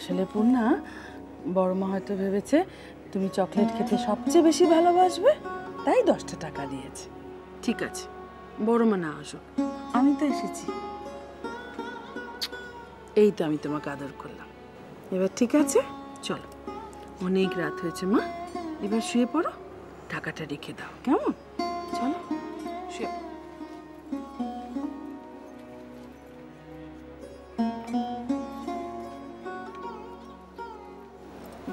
আসলে পূর্ণা, বড় মা হয়তো ভেবেছে তুমি চকলেট খেতে সবচেয়ে বেশি ভালোবাসবে, তাই 10টা টাকা দিয়েছে। ঠিক আছে, বড় মা না আসুক, আমি তো এসেছি। এই তো আমি তোমাকে আদর করলাম, এবার ঠিক আছে চলো। অনেক রাত হয়েছে মা, এবার শুয়ে পড়ো, টাকাটা রেখে দাও, কেমন? চলো শুয়ে পড়ো।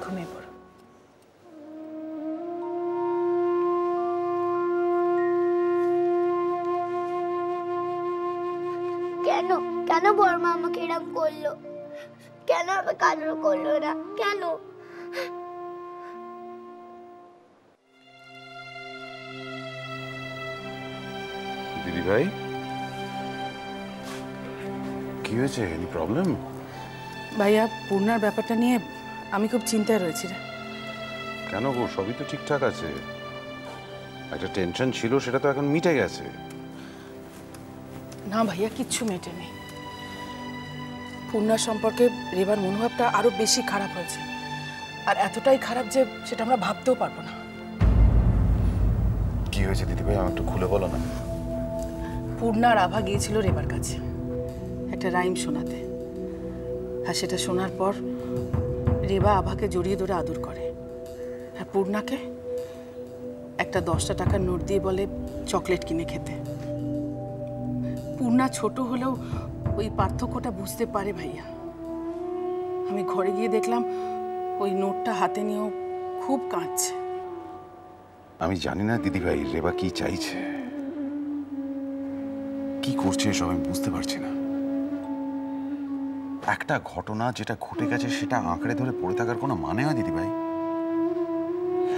ঘুমিয়ে পড়ো। কেন কেন বড় মা আমাকে এরকম করলো? কেন আমাকে আদর করলো না? কেন? দিদি ভাই, কি হয়েছে? Any problem? ভাইয়া, পূর্ণার ব্যাপারটা নিয়ে আমি খুব চিন্তায় রয়েছি রে। কেন গো, সবই তো ঠিকঠাক আছে। একটা টেনশন ছিল, সেটা তো এখন মিটে গেছে। না ভাইয়া, কিচ্ছু মেটেনি। পূর্ণার সম্পর্কে রেবার মনোভাবটা আরো বেশি খারাপ হয়েছে, আর এতটাই খারাপ যে সেটা আমরা ভাবতেও পারবো না। কি হয়েছে দিদি ভাই, আমার একটু খুলে বলো না। পূর্ণার আভা গিয়েছিল রেবার কাছে একটা রাইম শোনাতে, আর সেটা শোনার পর রেবা আভাকে জড়িয়ে ধরে আদর করে, আর পূর্ণাকে একটা 10টা টাকার নোট দিয়ে বলে চকলেট কিনে খেতে। পূর্ণা ছোট হলেও ওই পার্থক্যটা বুঝতে পারে ভাইয়া। আমি ঘরে গিয়ে দেখলাম ওই নোটটা হাতে নিয়েও খুব কাঁদছে। আমি জানি না দিদি ভাই, রেবা কি চাইছে, কি করছে, এসব আমি বুঝতে পারছি না। একটা ঘটনা যেটা ঘটে গেছে সেটা আঁকড়ে ধরে পড়ে থাকার কোনো মানে হয় দিদি ভাই?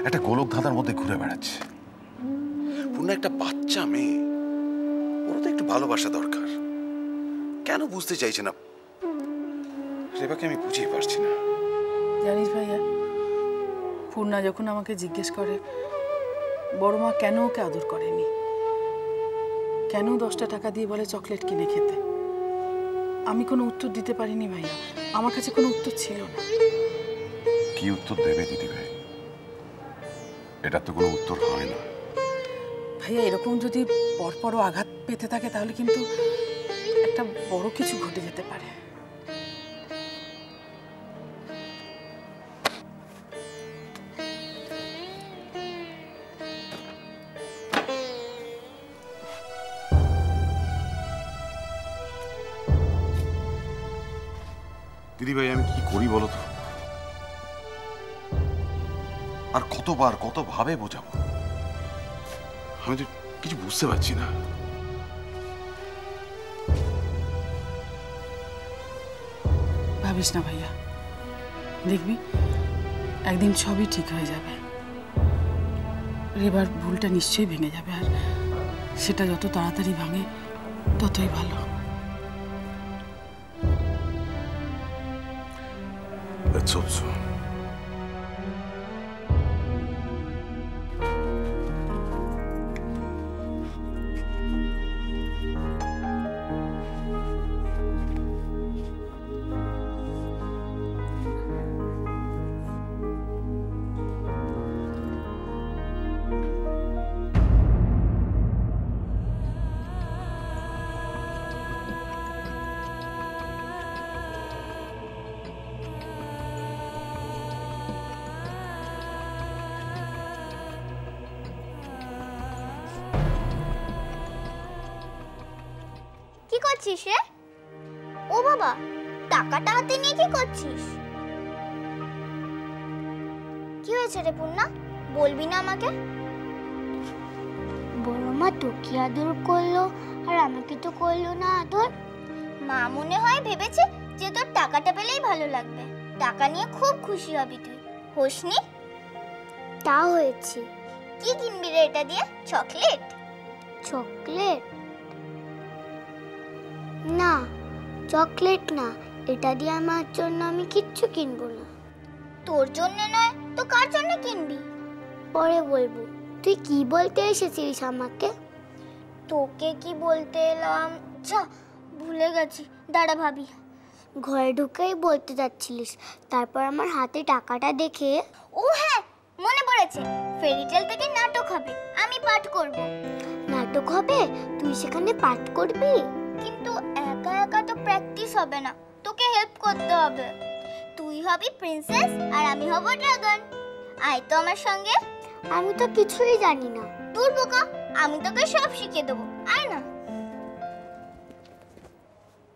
একটা গোলক ধাঁধার মধ্যে ঘুরে বেড়াচ্ছে। পূর্ণ একটা বাচ্চা মেয়ে, ওর তো একটু ভালোবাসা দরকার। কেন বুঝতে চাইছে না রেবাকে, আমি বুঝিয়ে পারছি না। জানিস ভাইয়া, পূর্ণা যখন আমাকে জিজ্ঞেস করে বড় মা কেন ওকে আদর করেনি, কেন 10টা টাকা দিয়ে বলে চকলেট কিনে খেতে, আমি কোনো উত্তর দিতে পারিনি ভাইয়া। আমার কাছে কোনো উত্তর ছিল না। কি উত্তর দেবে দিদি ভাই? এটা তো কোনো উত্তর হয় না ভাইয়া। এরকম যদি পরপরও আঘাত পেতে থাকে তাহলে কিন্তু একটা বড় কিছু ঘটে যেতে পারে। দিদি ভাই, আমি কি করি বলো তো? আর কতবার কতভাবে বোঝাবো? আমি তো কিছু বুঝতে পারছি না। ভাবিস না ভাইয়া, দেখবি একদিন সবই ঠিক হয়ে যাবে। রেবার ভুলটা নিশ্চয়ই ভেঙে যাবে, আর সেটা যত তাড়াতাড়ি ভাঙে ততই ভালো। Let's hope so. কি করছিস রে? ও বাবা, টাকাটা হাতে নিয়ে কি করছিস? কি হয়েছে রে পূর্ণা, বলবি না আমাকে? বড় মা তোকে আদর করলো আর আমাকে তো করলো না আদর। মা মনে হয় ভেবেছে যে তোর টাকাটা পেলেই ভালো লাগবে, টাকা নিয়ে খুব খুশি হবি তুই। হোসনি? তা হয়েছে। কি কিনবি রে এটা দিয়ে? চকলেট? চকলেট না, চকলেট না, এটা দিয়ে আমার জন্য আমি কিচ্ছু কিনবো না। তোর জন্য নয় তো কার জন্য কিনবি? পরে বলবো। তুই কি বলতে এসেছিস আমাকে? তোকে কি বলতে এলাম, যা ভুলে গেছি, দাঁড়া ভাবি। ঘরে ঢুকেই বলতে যাচ্ছিলিস, তারপর আমার হাতে টাকাটা দেখে। ও হ্যাঁ, মনে পড়েছে, ফেরিটেল থেকে নাটক হবে, আমি পাঠ করব। নাটক হবে? তুই সেখানে পাঠ করবি? কিন্তু একা একা তো প্র্যাকটিস হবে না, তোকে হেল্প করতে হবে। তুই হবি প্রিন্সেস আর আমি হব ড্রাগন। আয় তো আমার সঙ্গে। আমি তো কিছুই জানি না। দূর বোকা, আমি তোকে সব শিখিয়ে দেবো, আয় না।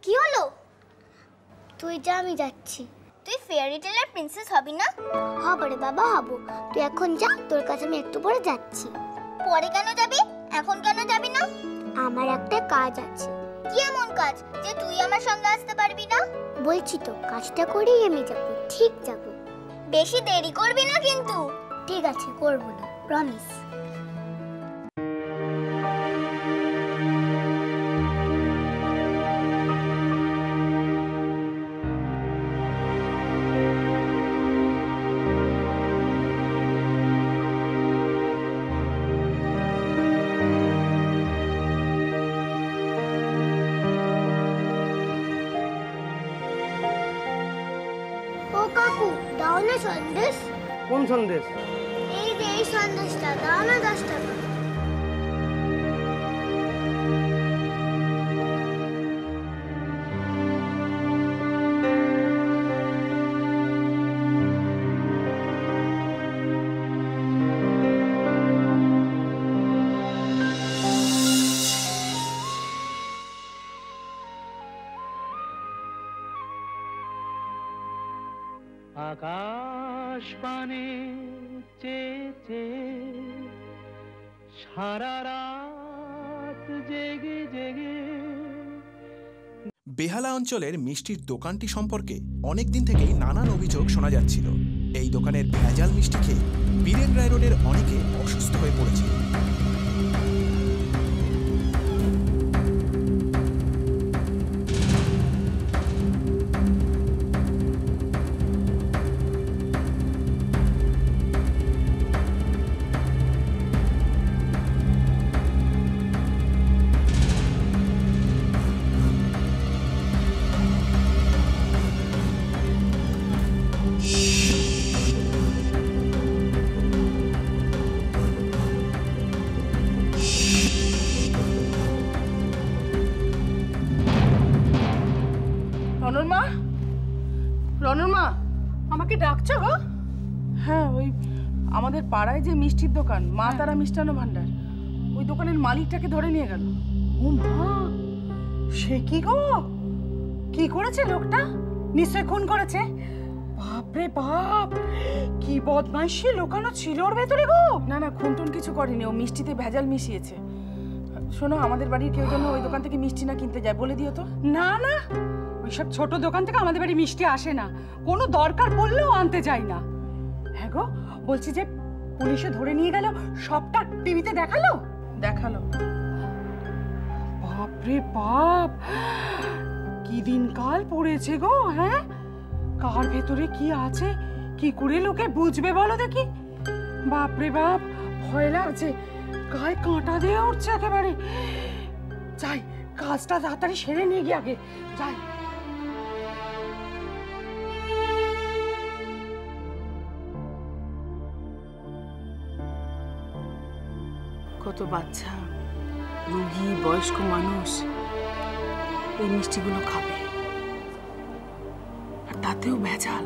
কি হলো? তুই যা, আমি যাচ্ছি। তুই ফেয়ারি টেলের প্রিন্সেস হবি না? হব রে বাবা, হব। তুই এখন যা, তোর কাছে আমি একটু পরে যাচ্ছি। পরে কেন যাবি? এখন কেন যাবি না? আমার একটা কাজ আছে। কি এমন কাজ যে তুই আমার সঙ্গে আসতে পারবি না? বলছি তো, কাজটা করেই আমি যাব, ঠিক যাব। বেশি দেরি করবি না কিন্তু। ঠিক আছে, করব না, প্রমিস। কাকু, দাও না সন্দেশ। কোন সন্দেশ? এই যে এই সন্দেশটা, দাও না 10 টাকা। আকাশ পানে চেয়ে সারা রাত জেগে জেগে। বেহালা অঞ্চলের মিষ্টির দোকানটি সম্পর্কে অনেক দিন থেকেই নানান অভিযোগ শোনা যাচ্ছিল। এই দোকানের ভেজাল মিষ্টি খেয়ে বীরেন রায় রোডের অনেকে অসুস্থ হয়ে পড়েছিল। রনর মা, আমাকে ডাকছো গো? হ্যাঁ, ওই আমাদের পাড়ায় যে মিষ্টির দোকান, মা তারা মিষ্টান্ন ভান্ডার, ওই দোকানের মালিকটাকে ধরে নিয়ে গেল। ও মা, সে কি গো? কি করেছে লোকটা? নিশ্চয় খুন করেছে। বাপরে বাপ, কি বদমাইশি লোকানো ছিল ওর ভেতরে গো। না না, খুন টুন কিছু করেনি, ও মিষ্টিতে ভেজাল মিশিয়েছে। শোনো, আমাদের বাড়ির কেউ যেন ওই দোকান থেকে মিষ্টি না কিনতে যায়, বলে দিও তো। না না, ওইসব ছোট দোকান থেকে আমাদের বাড়ি মিষ্টি আসে না, কোনো দরকার পড়লেও আনতে যাই না। হ্যাঁ গো, বলছি যে পুলিশে ধরে নিয়ে গেল, সবটা টিভিতে দেখালো। দেখালো? বাপরে বাপ, কি দিনকাল পড়েছে গো। হ্যাঁ, কার ভেতরে কি আছে কি করে লোকে বুঝবে বলো দেখি। বাপরে বাপ, ভয় লাগছে, গায়ে কাঁটা দিয়ে উঠছে একেবারে। যাই, কাজটা তাড়াতাড়ি সেরে নিয়ে গিয়ে আগে যাই। কত বাচ্চা, রোগী, বয়স্ক মানুষ এই মিষ্টিগুলো খাবে, আর তাতেও ভেজাল।